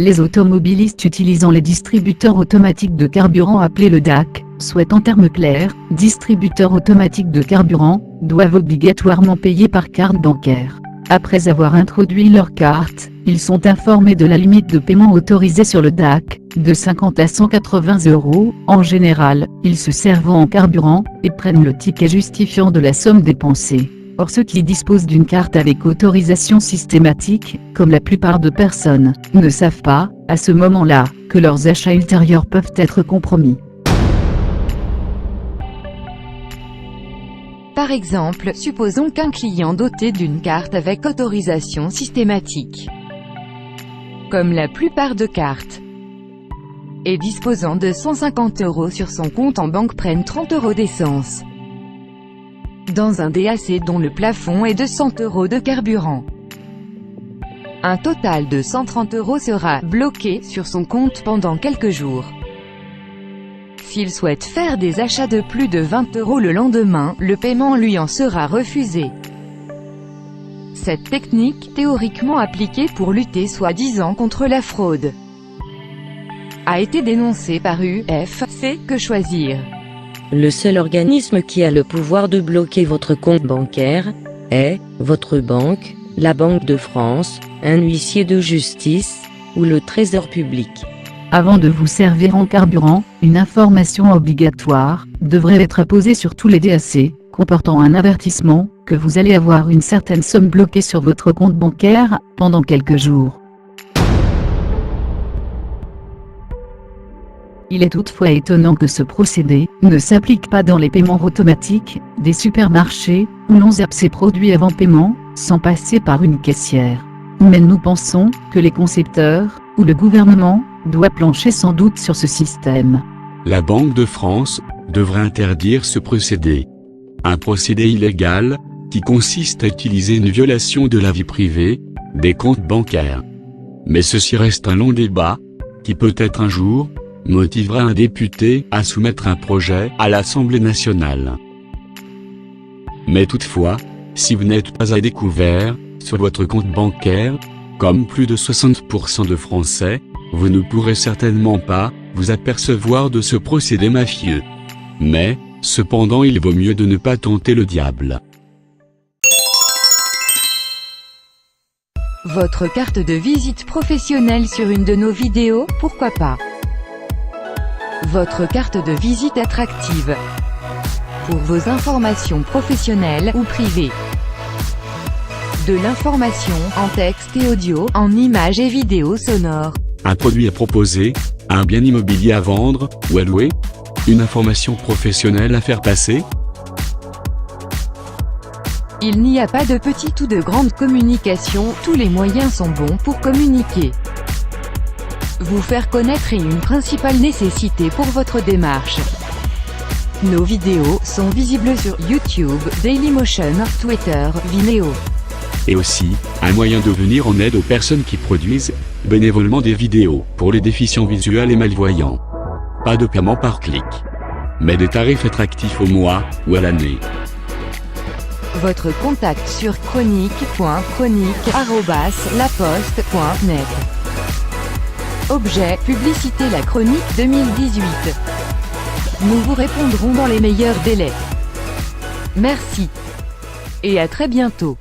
les automobilistes utilisant les distributeurs automatiques de carburant appelés le DAC, soit en termes clairs, distributeurs automatiques de carburant, doivent obligatoirement payer par carte bancaire. Après avoir introduit leur carte, ils sont informés de la limite de paiement autorisée sur le DAC, de 50 à 180 €. En général, ils se servent en carburant, et prennent le ticket justifiant de la somme dépensée. Or ceux qui disposent d'une carte avec autorisation systématique, comme la plupart de personnes, ne savent pas, à ce moment-là, que leurs achats ultérieurs peuvent être compromis. Par exemple, supposons qu'un client doté d'une carte avec autorisation systématique, comme la plupart de cartes, et disposant de 150 € sur son compte en banque prenne 30 € d'essence dans un DAC dont le plafond est de 100 € de carburant. Un total de 130 € sera bloqué sur son compte pendant quelques jours. S'il souhaite faire des achats de plus de 20 € le lendemain, le paiement lui en sera refusé. Cette technique, théoriquement appliquée pour lutter soi-disant contre la fraude, a été dénoncée par UFC. Que choisir? Le seul organisme qui a le pouvoir de bloquer votre compte bancaire est votre banque, la Banque de France, un huissier de justice ou le Trésor public. Avant de vous servir en carburant, une information obligatoire devrait être posée sur tous les DAC, comportant un avertissement que vous allez avoir une certaine somme bloquée sur votre compte bancaire pendant quelques jours. Il est toutefois étonnant que ce procédé ne s'applique pas dans les paiements automatiques des supermarchés, où l'on zappe ses produits avant paiement, sans passer par une caissière. Mais nous pensons que les concepteurs, ou le gouvernement, doit plancher sans doute sur ce système. La Banque de France devrait interdire ce procédé. Un procédé illégal, qui consiste à utiliser une violation de la vie privée, des comptes bancaires. Mais ceci reste un long débat, qui peut-être un jour, motivera un député à soumettre un projet à l'Assemblée nationale. Mais toutefois, si vous n'êtes pas à découvert, sur votre compte bancaire, comme plus de 60% de Français, vous ne pourrez certainement pas vous apercevoir de ce procédé mafieux. Mais, cependant il vaut mieux de ne pas tenter le diable. Votre carte de visite professionnelle sur une de nos vidéos, pourquoi pas? Votre carte de visite attractive pour vos informations professionnelles ou privées. De l'information en texte et audio, en images et vidéos sonores. Un produit à proposer, un bien immobilier à vendre ou à louer, une information professionnelle à faire passer. Il n'y a pas de petite ou de grande communication, tous les moyens sont bons pour communiquer. Vous faire connaître est une principale nécessité pour votre démarche. Nos vidéos sont visibles sur YouTube, Dailymotion, Twitter, Vimeo. Et aussi, un moyen de venir en aide aux personnes qui produisent, bénévolement des vidéos, pour les déficients visuels et malvoyants. Pas de paiement par clic, mais des tarifs attractifs au mois, ou à l'année. Votre contact sur chronique.laposte.net. Objet, publicité La Chronique 2018. Nous vous répondrons dans les meilleurs délais. Merci. Et à très bientôt.